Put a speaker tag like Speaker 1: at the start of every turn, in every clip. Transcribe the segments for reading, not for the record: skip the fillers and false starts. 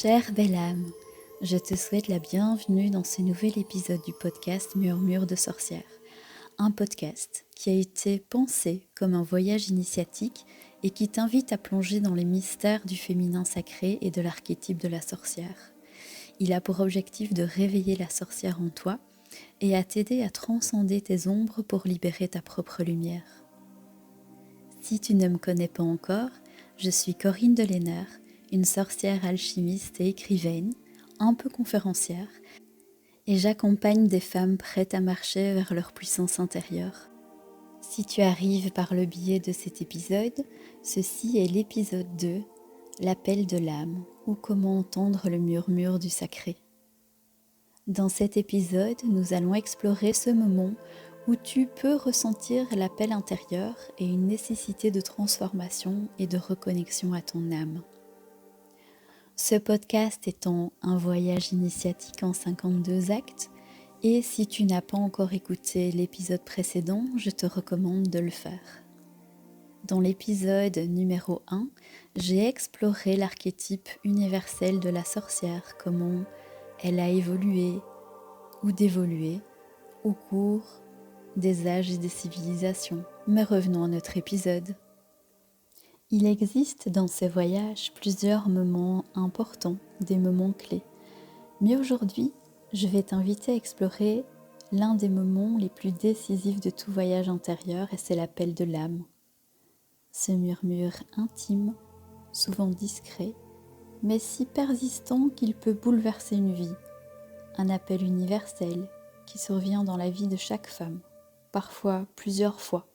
Speaker 1: Chère belle âme, je te souhaite la bienvenue dans ce nouvel épisode du podcast Murmure de sorcière. Un podcast qui a été pensé comme un voyage initiatique et qui t'invite à plonger dans les mystères du féminin sacré et de l'archétype de la sorcière. Il a pour objectif de réveiller la sorcière en toi et à t'aider à transcender tes ombres pour libérer ta propre lumière. Si tu ne me connais pas encore, je suis Corinne Delénard, une sorcière alchimiste et écrivaine, un peu conférencière, et j'accompagne des femmes prêtes à marcher vers leur puissance intérieure. Si tu arrives par le biais de cet épisode, ceci est l'épisode 2, l'appel de l'âme, ou comment entendre le murmure du sacré. Dans cet épisode, nous allons explorer ce moment où tu peux ressentir l'appel intérieur et une nécessité de transformation et de reconnexion à ton âme. Ce podcast étant un voyage initiatique en 52 actes, et si tu n'as pas encore écouté l'épisode précédent, je te recommande de le faire. Dans l'épisode numéro 1, j'ai exploré l'archétype universel de la sorcière, comment elle a évolué ou dévolué au cours des âges et des civilisations. Mais revenons à notre épisode. Il existe dans ces voyages plusieurs moments importants, des moments clés. Mais aujourd'hui, je vais t'inviter à explorer l'un des moments les plus décisifs de tout voyage intérieur et c'est l'appel de l'âme. Ce murmure intime, souvent discret, mais si persistant qu'il peut bouleverser une vie. Un appel universel qui survient dans la vie de chaque femme, parfois plusieurs fois,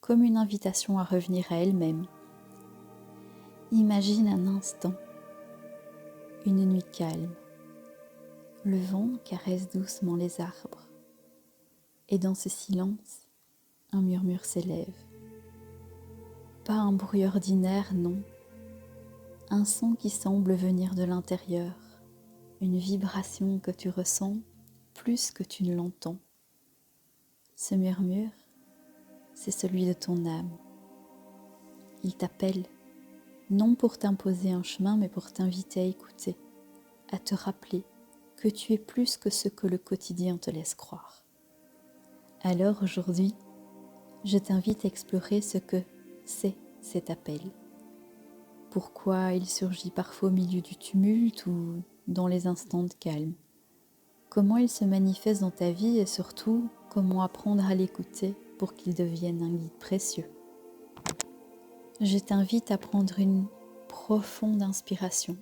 Speaker 1: comme une invitation à revenir à elle-même. Imagine un instant, une nuit calme, le vent caresse doucement les arbres, et dans ce silence, un murmure s'élève. Pas un bruit ordinaire, non, un son qui semble venir de l'intérieur, une vibration que tu ressens plus que tu ne l'entends. Ce murmure, c'est celui de ton âme. Il t'appelle, non pour t'imposer un chemin, mais pour t'inviter à écouter, à te rappeler que tu es plus que ce que le quotidien te laisse croire. Alors aujourd'hui, je t'invite à explorer ce que c'est cet appel. Pourquoi il surgit parfois au milieu du tumulte ou dans les instants de calme. Comment il se manifeste dans ta vie et surtout, comment apprendre à l'écouter pour qu'il devienne un guide précieux. Je t'invite à prendre une profonde inspiration.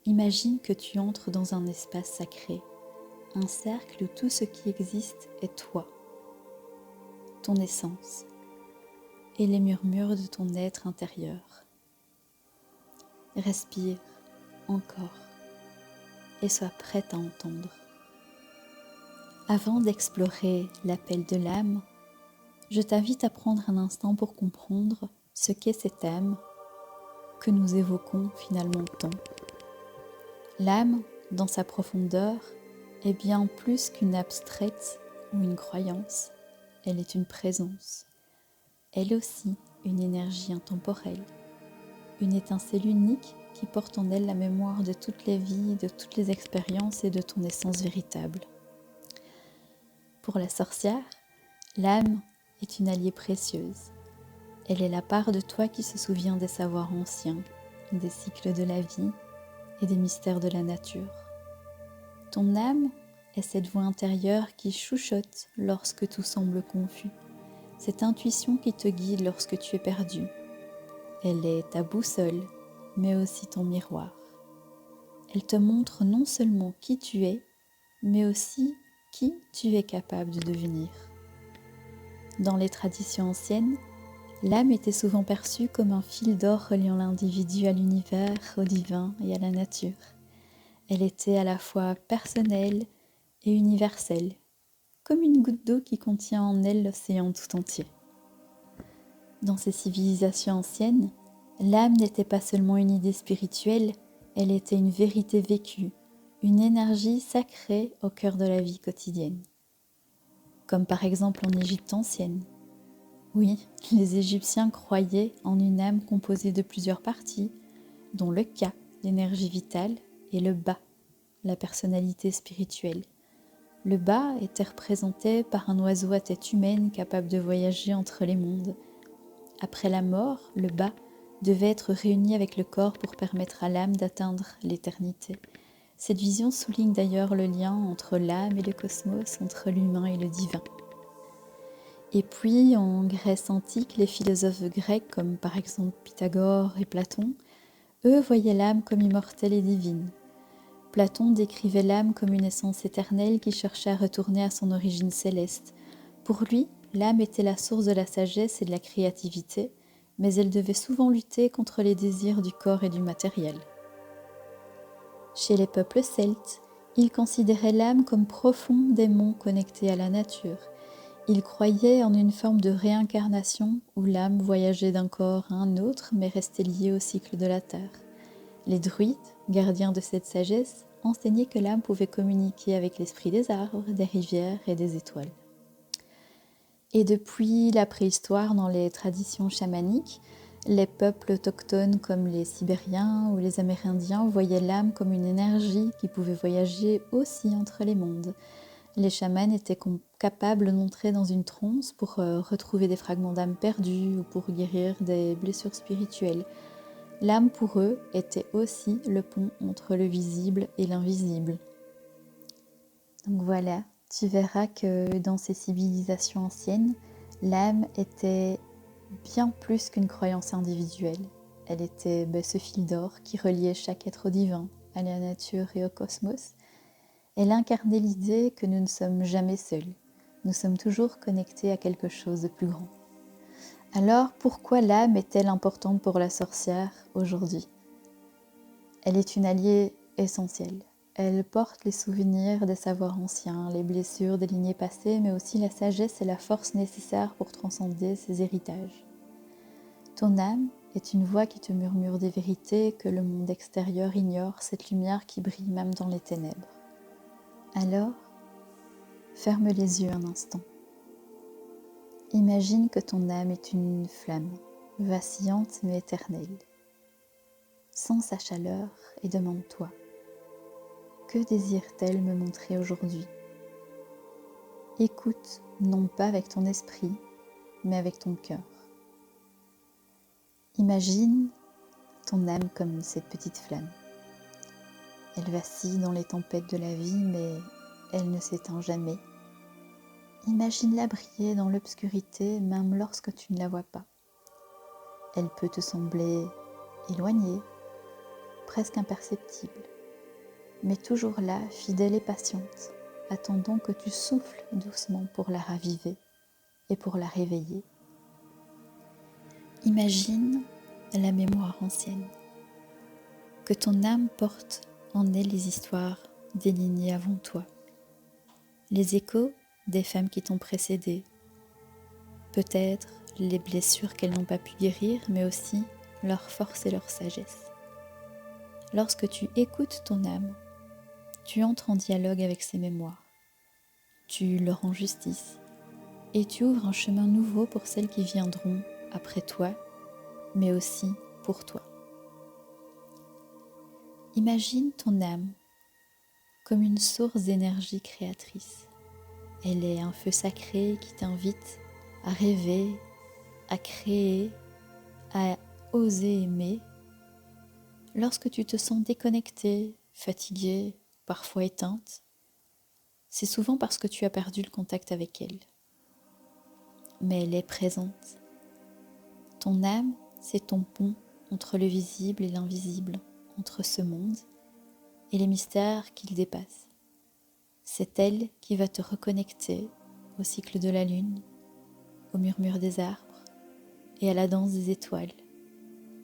Speaker 1: Imagine que tu entres dans un espace sacré, un cercle où tout ce qui existe est toi, ton essence et les murmures de ton être intérieur. Respire encore et sois prête à entendre. Avant d'explorer l'appel de l'âme, je t'invite à prendre un instant pour comprendre ce qu'est cette âme que nous évoquons finalement tant. L'âme, dans sa profondeur, est bien plus qu'une abstraite ou une croyance. Elle est une présence. Elle aussi une énergie intemporelle, une étincelle unique qui porte en elle la mémoire de toutes les vies, de toutes les expériences et de ton essence véritable. Pour la sorcière, l'âme est une alliée précieuse. Elle est la part de toi qui se souvient des savoirs anciens, des cycles de la vie et des mystères de la nature. Ton âme est cette voix intérieure qui chuchote lorsque tout semble confus, cette intuition qui te guide lorsque tu es perdu. Elle est ta boussole, mais aussi ton miroir. Elle te montre non seulement qui tu es, mais aussi qui tu es capable de devenir. Dans les traditions anciennes, l'âme était souvent perçue comme un fil d'or reliant l'individu à l'univers, au divin et à la nature. Elle était à la fois personnelle et universelle, comme une goutte d'eau qui contient en elle l'océan tout entier. Dans ces civilisations anciennes, l'âme n'était pas seulement une idée spirituelle, elle était une vérité vécue, une énergie sacrée au cœur de la vie quotidienne. Comme par exemple en Égypte ancienne. Oui, les Égyptiens croyaient en une âme composée de plusieurs parties, dont le Ka, l'énergie vitale, et le bas, la personnalité spirituelle. Le bas était représenté par un oiseau à tête humaine capable de voyager entre les mondes. Après la mort, le bas devait être réuni avec le corps pour permettre à l'âme d'atteindre l'éternité. Cette vision souligne d'ailleurs le lien entre l'âme et le cosmos, entre l'humain et le divin. Et puis, en Grèce antique, les philosophes grecs, comme par exemple Pythagore et Platon, eux voyaient l'âme comme immortelle et divine. Platon décrivait l'âme comme une essence éternelle qui cherchait à retourner à son origine céleste. Pour lui, l'âme était la source de la sagesse et de la créativité, mais elle devait souvent lutter contre les désirs du corps et du matériel. Chez les peuples celtes, ils considéraient l'âme comme profond démon connecté à la nature. Ils croyaient en une forme de réincarnation où l'âme voyageait d'un corps à un autre mais restait liée au cycle de la terre. Les druides, gardiens de cette sagesse, enseignaient que l'âme pouvait communiquer avec l'esprit des arbres, des rivières et des étoiles. Et depuis la préhistoire, dans les traditions chamaniques, les peuples autochtones comme les Sibériens ou les Amérindiens voyaient l'âme comme une énergie qui pouvait voyager aussi entre les mondes. Les chamans étaient capables d'entrer dans une transe pour retrouver des fragments d'âme perdus ou pour guérir des blessures spirituelles. L'âme pour eux était aussi le pont entre le visible et l'invisible. Donc voilà, tu verras que dans ces civilisations anciennes, l'âme était bien plus qu'une croyance individuelle. Elle était ce fil d'or qui reliait chaque être au divin, à la nature et au cosmos. Elle incarnait l'idée que nous ne sommes jamais seuls. Nous sommes toujours connectés à quelque chose de plus grand. Alors, pourquoi l'âme est-elle importante pour la sorcière aujourd'hui ? Elle est une alliée essentielle. Elle porte les souvenirs des savoirs anciens, les blessures des lignées passées, mais aussi la sagesse et la force nécessaires pour transcender ces héritages. Ton âme est une voix qui te murmure des vérités que le monde extérieur ignore, cette lumière qui brille même dans les ténèbres. Alors, ferme les yeux un instant. Imagine que ton âme est une flamme, vacillante mais éternelle. Sens sa chaleur et demande-toi, que désire-t-elle me montrer aujourd'hui ? Écoute, non pas avec ton esprit, mais avec ton cœur. Imagine ton âme comme cette petite flamme. Elle vacille dans les tempêtes de la vie, mais elle ne s'éteint jamais. Imagine-la briller dans l'obscurité, même lorsque tu ne la vois pas. Elle peut te sembler éloignée, presque imperceptible, mais toujours là, fidèle et patiente, attendant que tu souffles doucement pour la raviver et pour la réveiller. Imagine la mémoire ancienne, que ton âme porte en elle les histoires des lignées avant toi, les échos des femmes qui t'ont précédé, peut-être les blessures qu'elles n'ont pas pu guérir, mais aussi leur force et leur sagesse. Lorsque tu écoutes ton âme, tu entres en dialogue avec ses mémoires, tu leur rends justice et tu ouvres un chemin nouveau pour celles qui viendront après toi, mais aussi pour toi. Imagine ton âme comme une source d'énergie créatrice. Elle est un feu sacré qui t'invite à rêver, à créer, à oser aimer. Lorsque tu te sens déconnectée, fatiguée, parfois éteinte, c'est souvent parce que tu as perdu le contact avec elle. Mais elle est présente. Ton âme, c'est ton pont entre le visible et l'invisible, entre ce monde et les mystères qu'il dépasse. C'est elle qui va te reconnecter au cycle de la lune, au murmure des arbres et à la danse des étoiles.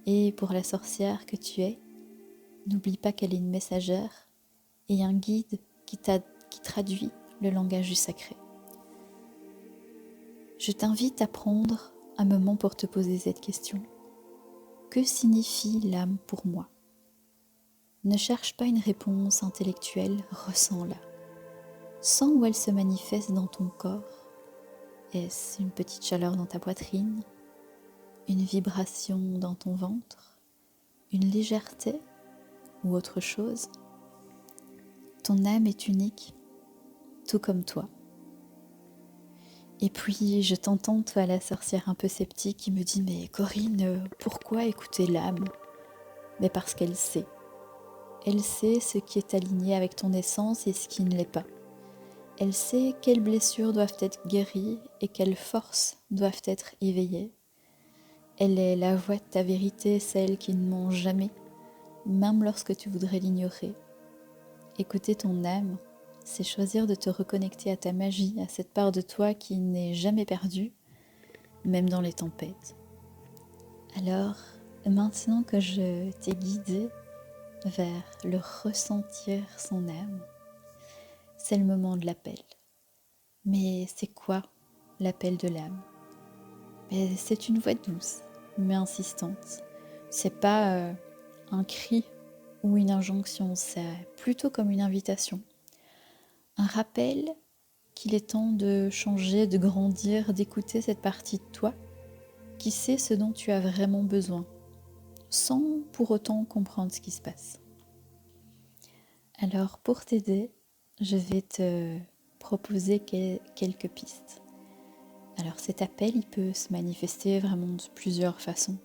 Speaker 1: Et pour la sorcière que tu es, n'oublie pas qu'elle est une messagère et un guide qui traduit le langage du sacré. Je t'invite à prendre un moment pour te poser cette question. Que signifie l'âme pour moi ? Ne cherche pas une réponse intellectuelle, ressens-la. Sens où elle se manifeste dans ton corps. Est-ce une petite chaleur dans ta poitrine ? Une vibration dans ton ventre ? Une légèreté ? ou autre chose, ton âme est unique, tout comme toi. Et puis je t'entends, toi la sorcière un peu sceptique, qui me dit « Mais Corinne, pourquoi écouter l'âme ?» Mais parce qu'elle sait. Elle sait ce qui est aligné avec ton essence et ce qui ne l'est pas. Elle sait quelles blessures doivent être guéries et quelles forces doivent être éveillées. Elle est la voix de ta vérité, celle qui ne ment jamais, même lorsque tu voudrais l'ignorer. Écouter ton âme, c'est choisir de te reconnecter à ta magie, à cette part de toi qui n'est jamais perdue, même dans les tempêtes. Alors, maintenant que je t'ai guidé vers le ressentir son âme, c'est le moment de l'appel. Mais c'est quoi l'appel de l'âme ? C'est une voix douce, mais insistante. C'est pas un cri ou une injonction, c'est plutôt comme une invitation. Un rappel qu'il est temps de changer, de grandir, d'écouter cette partie de toi qui sait ce dont tu as vraiment besoin, sans pour autant comprendre ce qui se passe. Alors pour t'aider, je vais te proposer quelques pistes. Alors cet appel, il peut se manifester vraiment de plusieurs façons.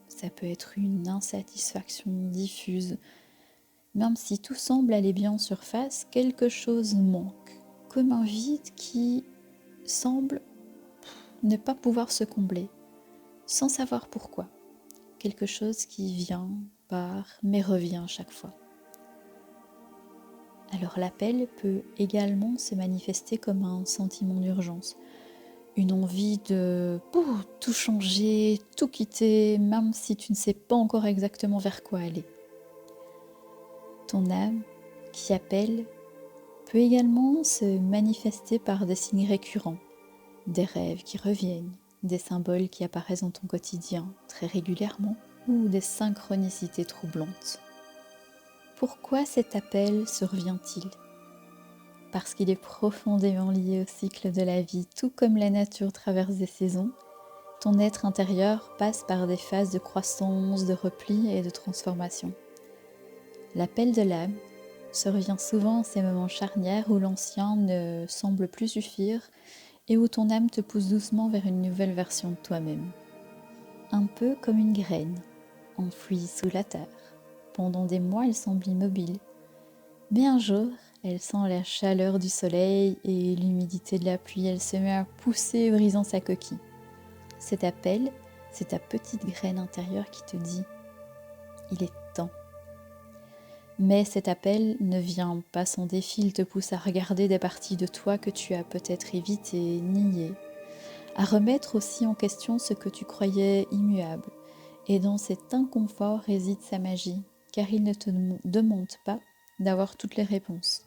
Speaker 1: Ça peut être une insatisfaction diffuse. Même si tout semble aller bien en surface, quelque chose manque, comme un vide qui semble ne pas pouvoir se combler, sans savoir pourquoi. Quelque chose qui vient, part, mais revient à chaque fois. Alors l'appel peut également se manifester comme un sentiment d'urgence, une envie de tout changer, tout quitter, même si tu ne sais pas encore exactement vers quoi aller. Ton âme qui appelle peut également se manifester par des signes récurrents, des rêves qui reviennent, des symboles qui apparaissent dans ton quotidien très régulièrement ou des synchronicités troublantes. Pourquoi cet appel survient-il ? Parce qu'il est profondément lié au cycle de la vie, tout comme la nature traverse des saisons. Ton être intérieur passe par des phases de croissance, de repli et de transformation. L'appel de l'âme survient souvent en ces moments charnières où l'ancien ne semble plus suffire et où ton âme te pousse doucement vers une nouvelle version de toi-même. Un peu comme une graine, enfouie sous la terre. Pendant des mois, elle semble immobile. Mais un jour, elle sent la chaleur du soleil et l'humidité de la pluie. Elle se met à pousser, brisant sa coquille. Cet appel, c'est ta petite graine intérieure qui te dit « il est temps ». Mais cet appel ne vient pas sans défi, il te pousse à regarder des parties de toi que tu as peut-être évitées, niées, à remettre aussi en question ce que tu croyais immuable. Et dans cet inconfort réside sa magie, car il ne te demande pas d'avoir toutes les réponses,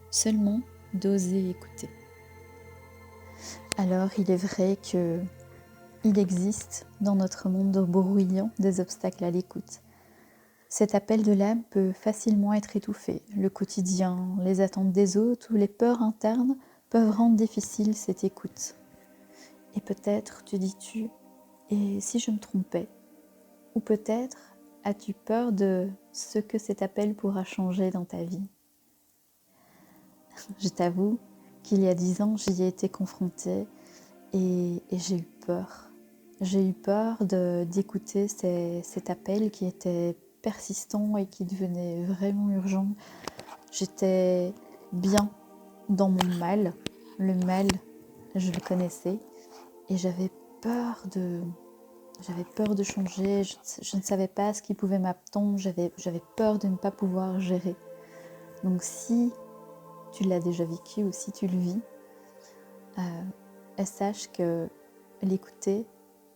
Speaker 1: seulement d'oser écouter. Alors il est vrai qu'il existe dans notre monde bruyant des obstacles à l'écoute. Cet appel de l'âme peut facilement être étouffé. Le quotidien, les attentes des autres ou les peurs internes peuvent rendre difficile cette écoute. Et peut-être te dis-tu, et si je me trompais ? Ou peut-être as-tu peur de ce que cet appel pourra changer dans ta vie ? Je t'avoue qu'il y a 10 ans, j'y ai été confrontée et j'ai eu peur. J'ai eu peur d'écouter cet appel qui était persistant et qui devenait vraiment urgent. J'étais bien dans mon mal. Le mal, je le connaissais et j'avais peur de changer. Je ne savais pas ce qui pouvait m'attendre. J'avais peur de ne pas pouvoir gérer. Donc si tu l'as déjà vécu ou si tu le vis, sache que l'écouter,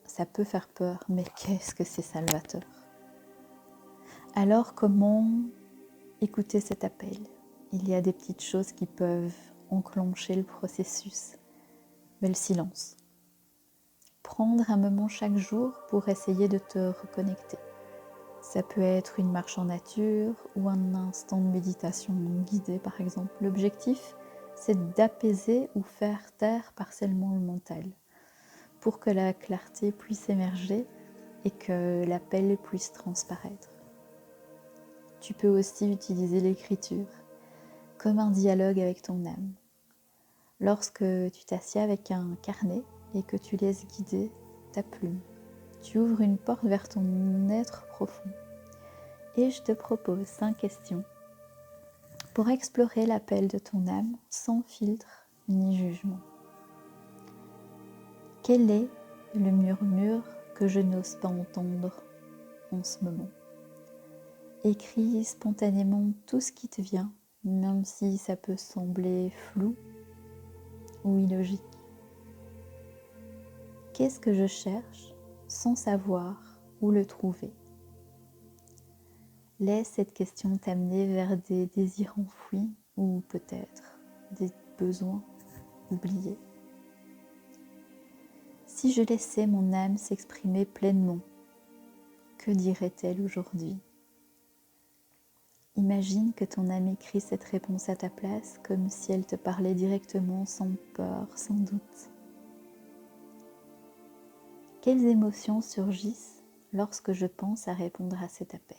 Speaker 1: ça peut faire peur, mais qu'est-ce que c'est salvateur. Alors comment écouter cet appel ? Il y a des petites choses qui peuvent enclencher le processus. Mais le silence. Prendre un moment chaque jour pour essayer de te reconnecter. Ça peut être une marche en nature ou un instant de méditation guidée par exemple. L'objectif, c'est d'apaiser ou faire taire partiellement le mental pour que la clarté puisse émerger et que l'appel puisse transparaître. Tu peux aussi utiliser l'écriture comme un dialogue avec ton âme. Lorsque tu t'assieds avec un carnet et que tu laisses guider ta plume, tu ouvres une porte vers ton être profond. Et je te propose 5 questions pour explorer l'appel de ton âme sans filtre ni jugement. Quel est le murmure que je n'ose pas entendre en ce moment? Écris spontanément tout ce qui te vient, même si ça peut sembler flou ou illogique. Qu'est-ce que je cherche sans savoir où le trouver? Laisse cette question t'amener vers des désirs enfouis ou peut-être des besoins oubliés. Si je laissais mon âme s'exprimer pleinement, que dirait-elle aujourd'hui? Imagine que ton âme écrit cette réponse à ta place comme si elle te parlait directement, sans peur, sans doute. Quelles émotions surgissent lorsque je pense à répondre à cet appel?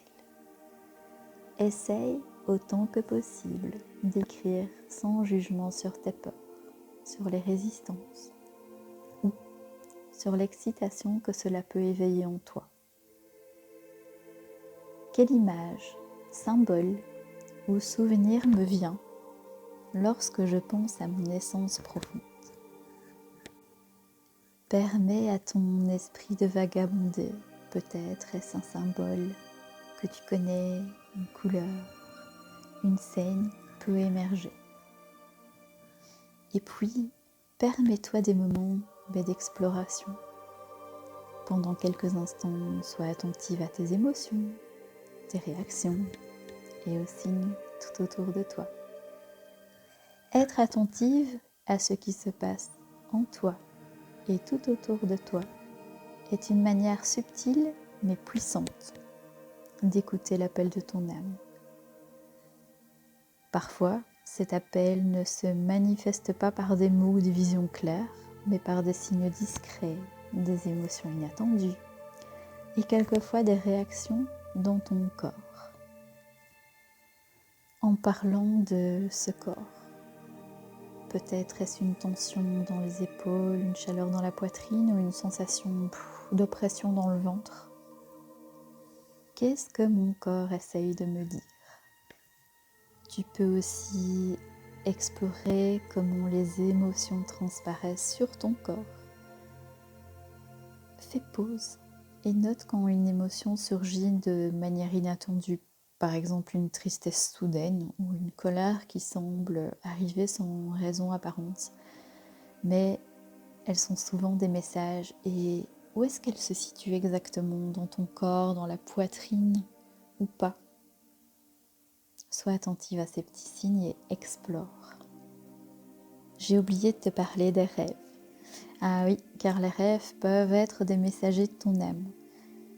Speaker 1: Essaye autant que possible d'écrire sans jugement sur tes peurs, sur les résistances ou sur l'excitation que cela peut éveiller en toi. Quelle image, symbole ou souvenir me vient lorsque je pense à mon essence profonde? Permets à ton esprit de vagabonder. Peut-être est-ce un symbole que tu connais, une couleur, une scène peut émerger. Et puis, permets-toi des moments d'exploration. Pendant quelques instants, sois attentive à tes émotions, tes réactions et aux signes tout autour de toi. Être attentive à ce qui se passe en toi et tout autour de toi est une manière subtile mais puissante d'écouter l'appel de ton âme. Parfois, cet appel ne se manifeste pas par des mots ou des visions claires, mais par des signes discrets, des émotions inattendues et quelquefois des réactions dans ton corps. En parlant de ce corps, peut-être est-ce une tension dans les épaules, une chaleur dans la poitrine ou une sensation d'oppression dans le ventre. Qu'est-ce que mon corps essaye de me dire? Tu peux aussi explorer comment les émotions transparaissent sur ton corps. Fais pause et note quand une émotion surgit de manière inattendue. Par exemple, une tristesse soudaine ou une colère qui semble arriver sans raison apparente. Mais elles sont souvent des messages. Et où est-ce qu'elles se situent exactement? Dans ton corps, dans la poitrine ou pas? Sois attentive à ces petits signes et explore. J'ai oublié de te parler des rêves. Ah oui, car les rêves peuvent être des messagers de ton âme.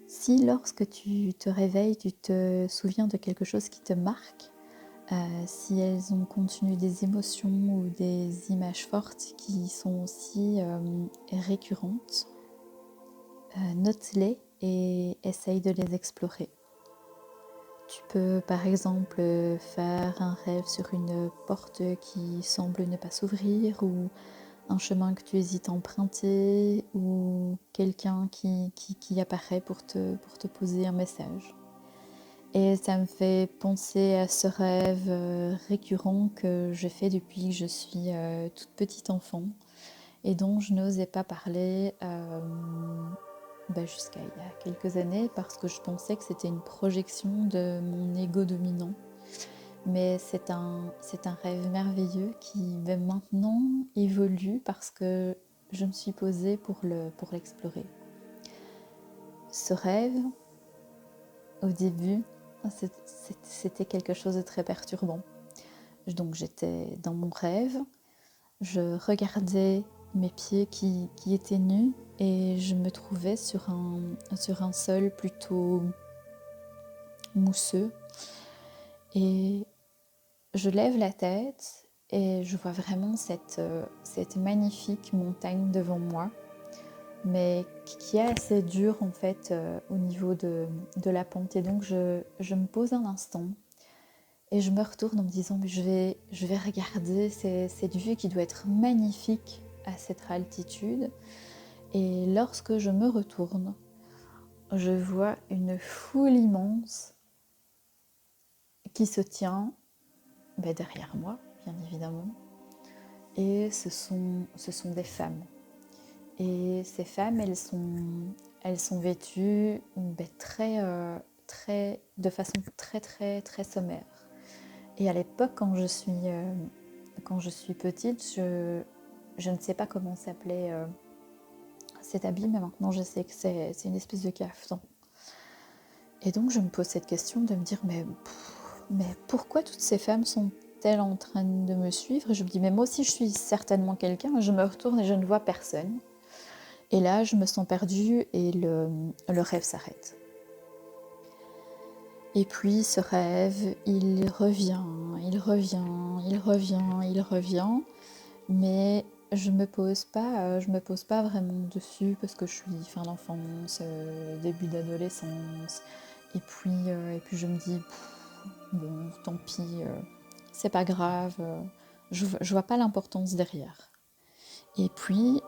Speaker 1: Si lorsque tu te réveilles, tu te souviens de quelque chose qui te marque, si elles ont contenu des émotions ou des images fortes qui sont aussi récurrentes, note-les et essaye de les explorer. Tu peux par exemple faire un rêve sur une porte qui semble ne pas s'ouvrir ou un chemin que tu hésites à emprunter ou quelqu'un qui apparaît pour te poser un message. Et ça me fait penser à ce rêve récurrent que j'ai fait depuis que je suis toute petite enfant et dont je n'osais pas parler jusqu'à il y a quelques années parce que je pensais que c'était une projection de mon ego dominant. Mais c'est un rêve merveilleux qui maintenant évolue parce que je me suis posée pour l'explorer. Ce rêve, au début, c'était quelque chose de très perturbant. Donc j'étais dans mon rêve, je regardais mes pieds qui étaient nus et je me trouvais sur un sol plutôt mousseux. Et je lève la tête et je vois vraiment cette magnifique montagne devant moi, mais qui est assez dure en fait au niveau de la pente. Et donc je me pose un instant Et je me retourne en me disant, mais je vais regarder cette vue qui doit être magnifique à cette altitude. Et lorsque je me retourne, je vois une foule immense qui se tient derrière moi, bien évidemment. Et ce sont des femmes. Et ces femmes, elles sont vêtues de façon très très très sommaire. Et à l'époque, quand je suis petite, je ne sais pas comment s'appelait cet habit, mais maintenant je sais que c'est une espèce de caftan. Et donc je me pose cette question de me dire, mais pourquoi toutes ces femmes sont-elles en train de me suivre? Et je me dis, mais moi aussi je suis certainement quelqu'un. Je me retourne et je ne vois personne. Et là, je me sens perdue et le rêve s'arrête. Et puis ce rêve, il revient, il revient, il revient, il revient, mais je me pose pas vraiment dessus parce que je suis fin d'enfance, début d'adolescence, et puis je me dis bon, tant pis, c'est pas grave, je vois pas l'importance derrière. Et puis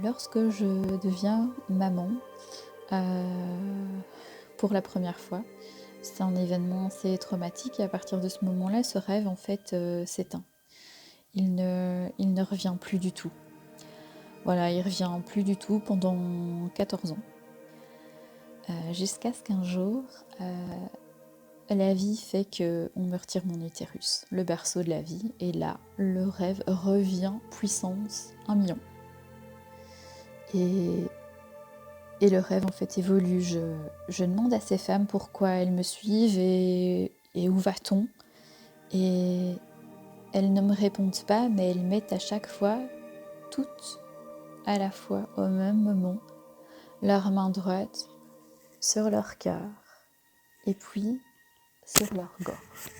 Speaker 1: lorsque je deviens maman, pour la première fois, c'est un événement assez traumatique et à partir de ce moment-là, ce rêve en fait s'éteint. Il ne revient plus du tout. Voilà, il revient plus du tout pendant 14 ans. Jusqu'à ce qu'un jour, la vie fait qu'on me retire mon utérus, le berceau de la vie, et là, le rêve revient puissance 1 million. Et le rêve en fait évolue. Je demande à ces femmes pourquoi elles me suivent et où va-t-on. Et elles ne me répondent pas, mais elles mettent à chaque fois, toutes à la fois, au même moment, leur main droite sur leur cœur et puis sur leur gorge.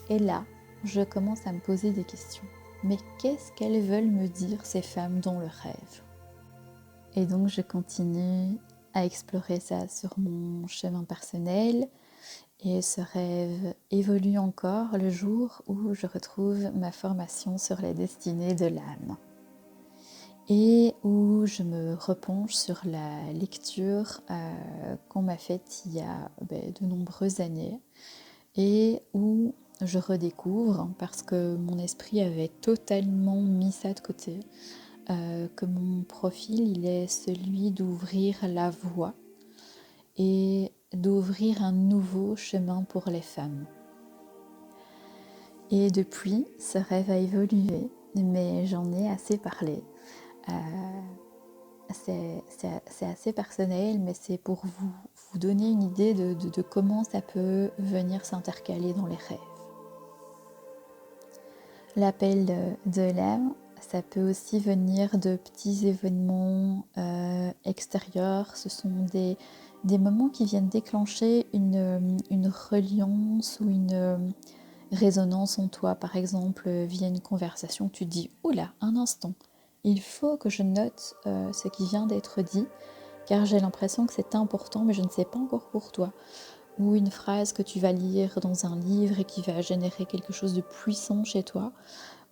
Speaker 1: Et là, je commence à me poser des questions. Mais qu'est-ce qu'elles veulent me dire, ces femmes, dans le rêve? Et donc, je continue à explorer ça sur mon chemin personnel. Et ce rêve évolue encore le jour où je retrouve ma formation sur les destinées de l'âme. Et où je me repenche sur la lecture qu'on m'a faite il y a de nombreuses années et où je redécouvre, parce que mon esprit avait totalement mis ça de côté, que mon profil il est celui d'ouvrir la voie et d'ouvrir un nouveau chemin pour les femmes. Et depuis, ce rêve a évolué, mais j'en ai assez parlé. C'est assez personnel, mais c'est pour vous donner une idée de comment ça peut venir s'intercaler dans les rêves. L'appel de l'âme, ça peut aussi venir de petits événements extérieurs. Ce sont des moments qui viennent déclencher une reliance ou une résonance en toi. Par exemple, via une conversation, tu te dis « Oula, un instant, il faut que je note ce qui vient d'être dit, car j'ai l'impression que c'est important, mais je ne sais pas encore pour toi. » Ou une phrase que tu vas lire dans un livre et qui va générer quelque chose de puissant chez toi,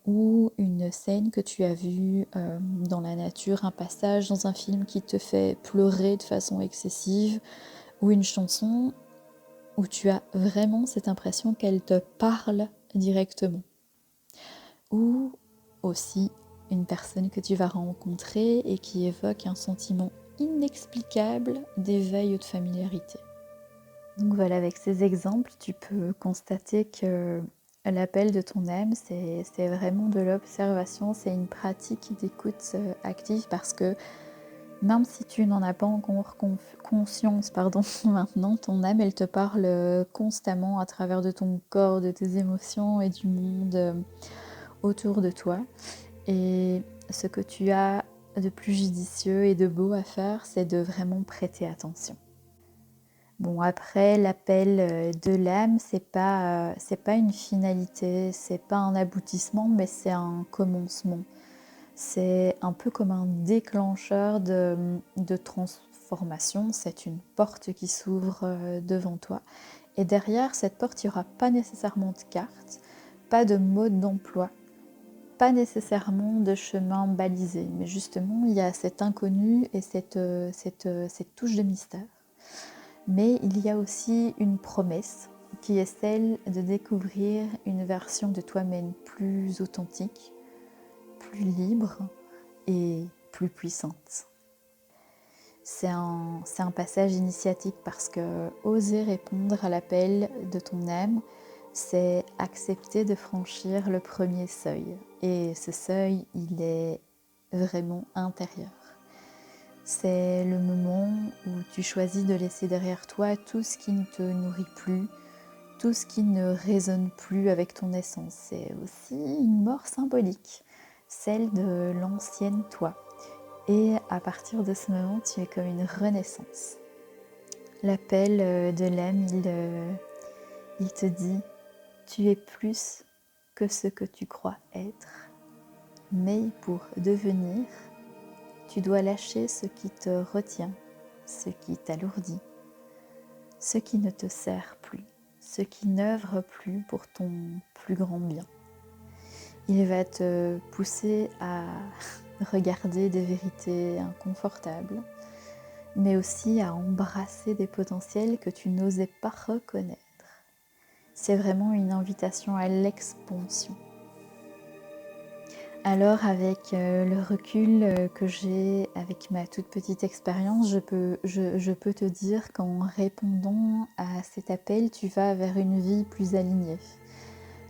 Speaker 1: ou une scène que tu as vue dans la nature, un passage dans un film qui te fait pleurer de façon excessive, ou une chanson où tu as vraiment cette impression qu'elle te parle directement. Ou aussi une personne que tu vas rencontrer et qui évoque un sentiment inexplicable d'éveil ou de familiarité. Donc voilà, avec ces exemples, tu peux constater que l'appel de ton âme, c'est vraiment de l'observation, c'est une pratique d'écoute active parce que même si tu n'en as pas encore conscience maintenant, ton âme, elle te parle constamment à travers de ton corps, de tes émotions et du monde autour de toi. Et ce que tu as de plus judicieux et de beau à faire, c'est de vraiment prêter attention. Bon, après, l'appel de l'âme, c'est pas une finalité, c'est pas un aboutissement, mais c'est un commencement. C'est un peu comme un déclencheur de transformation, c'est une porte qui s'ouvre devant toi Et derrière cette porte, il n'y aura pas nécessairement de carte, pas de mode d'emploi, pas nécessairement de chemin balisé, mais justement, il y a cet inconnu et cette touche de mystère. Mais il y a aussi une promesse qui est celle de découvrir une version de toi-même plus authentique, plus libre et plus puissante. C'est un passage initiatique parce que oser répondre à l'appel de ton âme, c'est accepter de franchir le premier seuil. Et ce seuil, il est vraiment intérieur. C'est le moment où tu choisis de laisser derrière toi tout ce qui ne te nourrit plus, tout ce qui ne résonne plus avec ton essence. C'est aussi une mort symbolique, celle de l'ancienne toi. Et à partir de ce moment, tu es comme une renaissance. L'appel de l'âme, il te dit, tu es plus que ce que tu crois être. Mais pour devenir, tu dois lâcher ce qui te retient, ce qui t'alourdit, ce qui ne te sert plus, ce qui n'œuvre plus pour ton plus grand bien. Il va te pousser à regarder des vérités inconfortables, mais aussi à embrasser des potentiels que tu n'osais pas reconnaître. C'est vraiment une invitation à l'expansion. Alors avec le recul que j'ai avec ma toute petite expérience, je peux te dire qu'en répondant à cet appel, tu vas vers une vie plus alignée.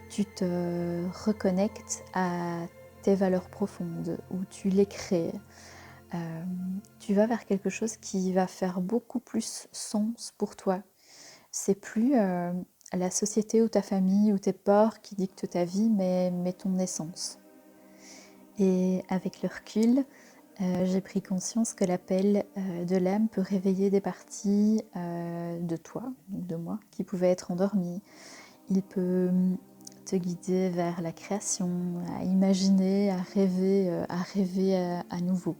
Speaker 1: Tu te reconnectes à tes valeurs profondes, où tu les crées. Tu vas vers quelque chose qui va faire beaucoup plus sens pour toi. C'est plus la société ou ta famille ou tes peurs qui dictent ta vie, mais ton essence. Et avec le recul, j'ai pris conscience que l'appel de l'âme peut réveiller des parties de toi, de moi, qui pouvaient être endormies. Il peut te guider vers la création, à imaginer, à rêver à nouveau.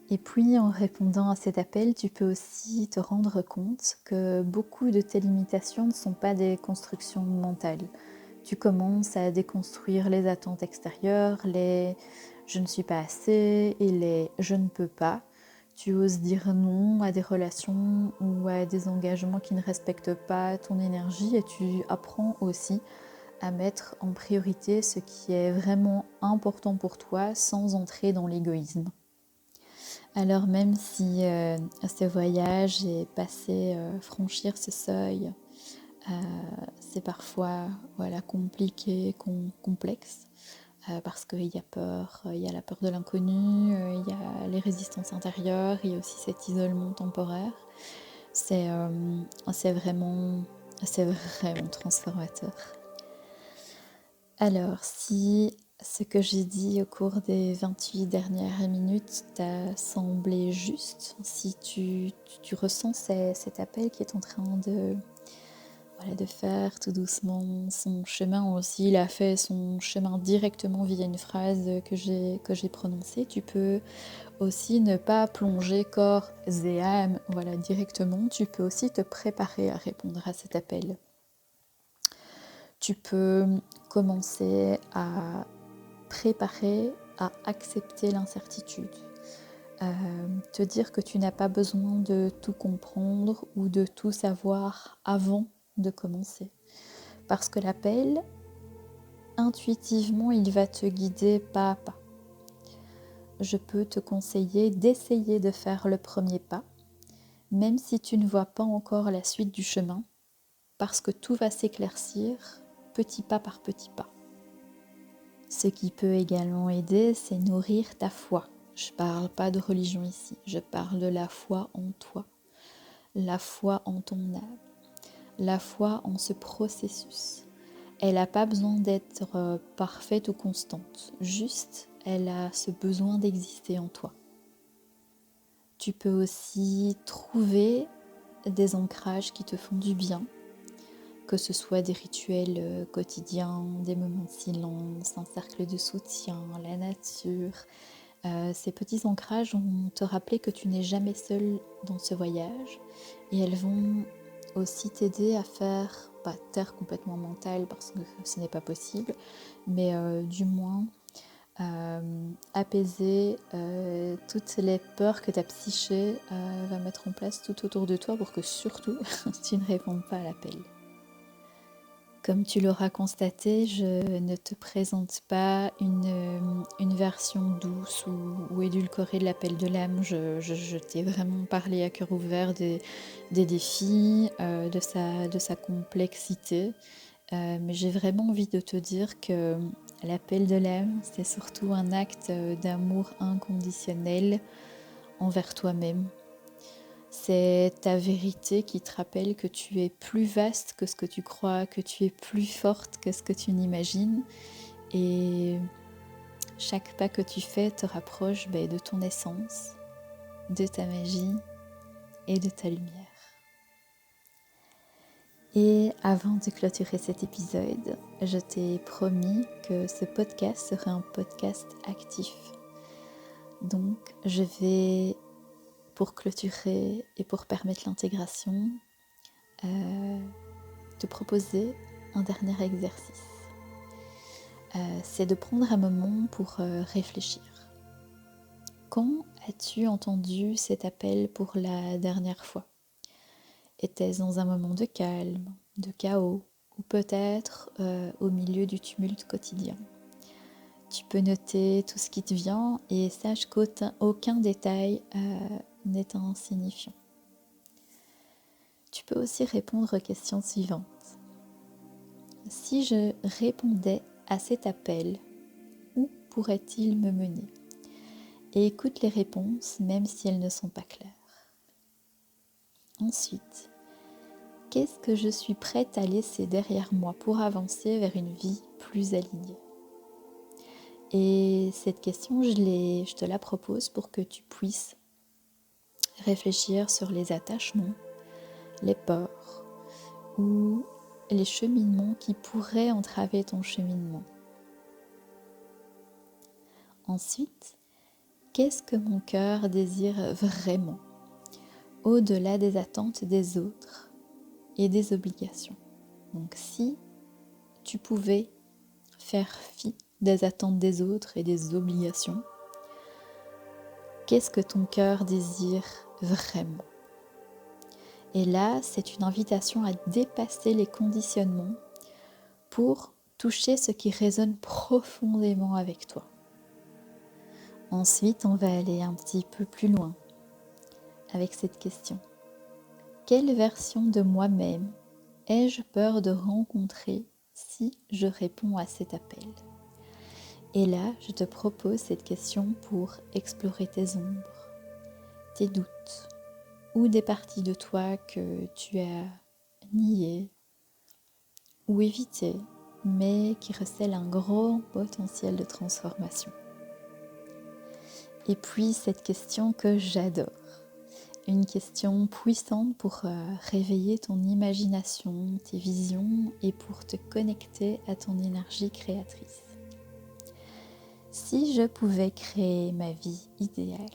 Speaker 1: Et puis en répondant à cet appel, tu peux aussi te rendre compte que beaucoup de tes limitations ne sont pas des constructions mentales. Tu commences à déconstruire les attentes extérieures, les « je ne suis pas assez » et les « je ne peux pas ». Tu oses dire non à des relations ou à des engagements qui ne respectent pas ton énergie et tu apprends aussi à mettre en priorité ce qui est vraiment important pour toi sans entrer dans l'égoïsme. Alors même si ce voyage est passé franchir ce seuil, c'est parfois compliqué, complexe, parce qu'il y a peur, il y a la peur de l'inconnu, il y a les résistances intérieures, il y a aussi cet isolement temporaire. C'est vraiment transformateur. Alors, si ce que j'ai dit au cours des 28 dernières minutes t'a semblé juste, si tu ressens cet appel qui est en train de faire tout doucement son chemin, aussi il a fait son chemin directement via une phrase que j'ai prononcée, tu peux aussi ne pas plonger corps et âme directement, tu peux aussi te préparer à répondre à cet appel. Tu peux commencer à préparer à accepter l'incertitude. Te dire que tu n'as pas besoin de tout comprendre ou de tout savoir avant de commencer. Parce que l'appel, intuitivement, il va te guider pas à pas. Je peux te conseiller d'essayer de faire le premier pas, même si tu ne vois pas encore la suite du chemin, parce que tout va s'éclaircir petit pas par petit pas. Ce qui peut également aider, c'est nourrir ta foi. Je ne parle pas de religion ici, je parle de la foi en toi, la foi en ton âme, la foi en ce processus. Elle n'a pas besoin d'être parfaite ou constante, juste elle a ce besoin d'exister en toi. Tu peux aussi trouver des ancrages qui te font du bien, que ce soit des rituels quotidiens, des moments de silence, un cercle de soutien, la nature. Ces petits ancrages vont te rappeler que tu n'es jamais seul dans ce voyage et elles vont aussi t'aider à faire, pas taire complètement mental parce que ce n'est pas possible, mais du moins apaiser toutes les peurs que ta psyché va mettre en place tout autour de toi pour que surtout tu ne répondes pas à l'appel. Comme tu l'auras constaté, je ne te présente pas une version douce ou édulcorée de l'appel de l'âme. Je t'ai vraiment parlé à cœur ouvert des défis, de sa complexité. Mais j'ai vraiment envie de te dire que l'appel de l'âme, c'est surtout un acte d'amour inconditionnel envers toi-même. C'est ta vérité qui te rappelle que tu es plus vaste que ce que tu crois, que tu es plus forte que ce que tu n'imagines. Et chaque pas que tu fais te rapproche de ton essence, de ta magie et de ta lumière. Et avant de clôturer cet épisode, je t'ai promis que ce podcast serait un podcast actif. Donc, je vais, pour clôturer et pour permettre l'intégration, te proposer un dernier exercice. C'est de prendre un moment pour réfléchir. Quand as-tu entendu cet appel pour la dernière fois ? Était-ce dans un moment de calme, de chaos, ou peut-être au milieu du tumulte quotidien ? Tu peux noter tout ce qui te vient et sache qu'aucun détail n'est insignifiant. Tu peux aussi répondre aux questions suivantes. Si je répondais à cet appel, où pourrait-il me mener ? Et écoute les réponses même si elles ne sont pas claires. Ensuite, qu'est-ce que je suis prête à laisser derrière moi pour avancer vers une vie plus alignée ? Et cette question, je te la propose pour que tu puisses réfléchir sur les attachements, les peurs ou les cheminements qui pourraient entraver ton cheminement. Ensuite, qu'est-ce que mon cœur désire vraiment, au-delà des attentes des autres et des obligations ? Donc si tu pouvais faire fi des attentes des autres et des obligations, qu'est-ce que ton cœur désire vraiment ? Et là, c'est une invitation à dépasser les conditionnements pour toucher ce qui résonne profondément avec toi. Ensuite, on va aller un petit peu plus loin avec cette question. Quelle version de moi-même ai-je peur de rencontrer si je réponds à cet appel ? Et là, je te propose cette question pour explorer tes ombres, tes doutes, ou des parties de toi que tu as niées ou évitées, mais qui recèlent un grand potentiel de transformation. Et puis cette question que j'adore, une question puissante pour réveiller ton imagination, tes visions et pour te connecter à ton énergie créatrice. Si je pouvais créer ma vie idéale,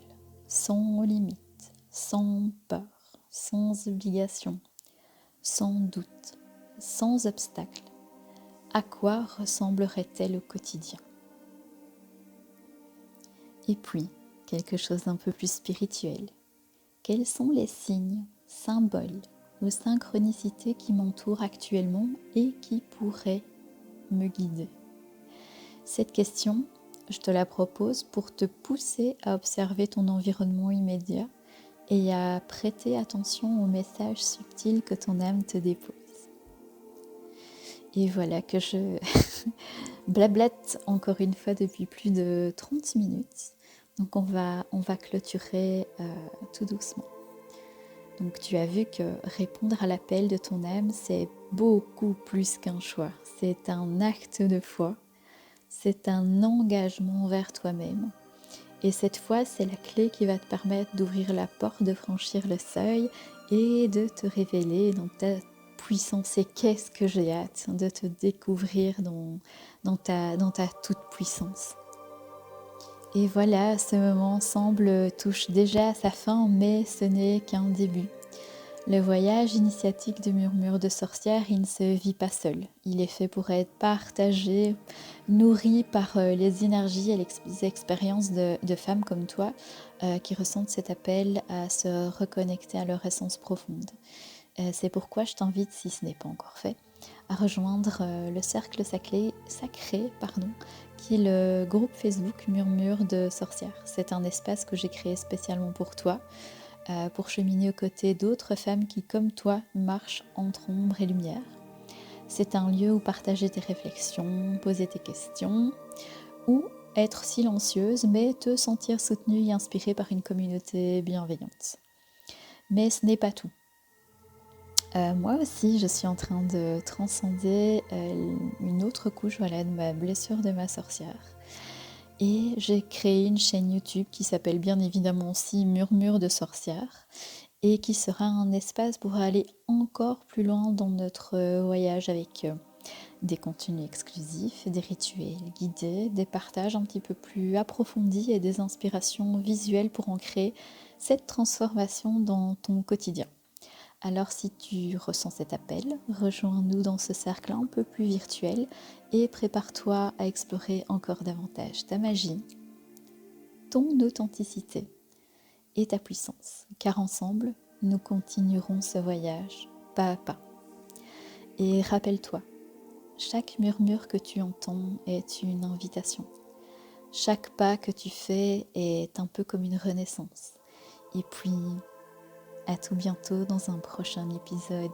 Speaker 1: sans limites, sans peur, sans obligation, sans doute, sans obstacle, à quoi ressemblerait-elle au quotidien ? Et puis, quelque chose d'un peu plus spirituel. Quels sont les signes, symboles ou synchronicités qui m'entourent actuellement et qui pourraient me guider ? Cette question, je te la propose pour te pousser à observer ton environnement immédiat et à prêter attention aux messages subtils que ton âme te dépose. Et voilà que je blablate encore une fois depuis plus de 30 minutes. Donc on va clôturer tout doucement. Donc tu as vu que répondre à l'appel de ton âme, c'est beaucoup plus qu'un choix. C'est un acte de foi. C'est un engagement vers toi-même. Et cette fois, c'est la clé qui va te permettre d'ouvrir la porte, de franchir le seuil et de te révéler dans ta puissance. Et qu'est-ce que j'ai hâte de te découvrir dans ta toute puissance. Et voilà, ce moment touche déjà à sa fin, mais ce n'est qu'un début. Le voyage initiatique de Murmure de sorcière, il ne se vit pas seul. Il est fait pour être partagé, nourri par les énergies et les expériences de femmes comme toi qui ressentent cet appel à se reconnecter à leur essence profonde. C'est pourquoi je t'invite, si ce n'est pas encore fait, à rejoindre le cercle sacré, qui est le groupe Facebook Murmure de sorcière. C'est un espace que j'ai créé spécialement pour toi, pour cheminer aux côtés d'autres femmes qui, comme toi, marchent entre ombre et lumière. C'est un lieu où partager tes réflexions, poser tes questions, ou être silencieuse, mais te sentir soutenue et inspirée par une communauté bienveillante. Mais ce n'est pas tout. Moi aussi, je suis en train de transcender une autre couche de ma blessure de ma sorcière. Et j'ai créé une chaîne YouTube qui s'appelle bien évidemment aussi Murmure de sorcière et qui sera un espace pour aller encore plus loin dans notre voyage avec des contenus exclusifs, des rituels guidés, des partages un petit peu plus approfondis et des inspirations visuelles pour ancrer cette transformation dans ton quotidien. Alors si tu ressens cet appel, rejoins-nous dans ce cercle un peu plus virtuel et prépare-toi à explorer encore davantage ta magie, ton authenticité et ta puissance, car ensemble, nous continuerons ce voyage pas à pas. Et rappelle-toi, chaque murmure que tu entends est une invitation. Chaque pas que tu fais est un peu comme une renaissance. Et puis, à tout bientôt dans un prochain épisode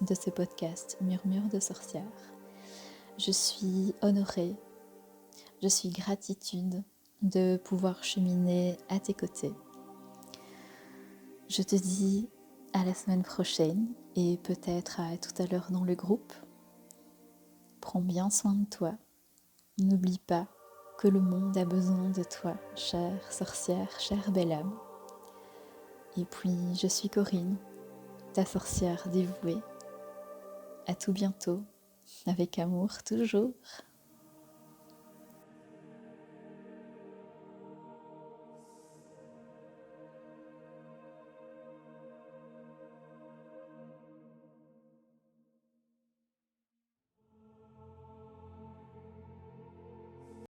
Speaker 1: de ce podcast Murmure de sorcière. Je suis honorée, je suis gratitude de pouvoir cheminer à tes côtés. Je te dis à la semaine prochaine et peut-être à tout à l'heure dans le groupe. Prends bien soin de toi. N'oublie pas que le monde a besoin de toi, chère sorcière, chère belle âme. Et puis, je suis Corinne, ta sorcière dévouée. À tout bientôt, avec amour toujours.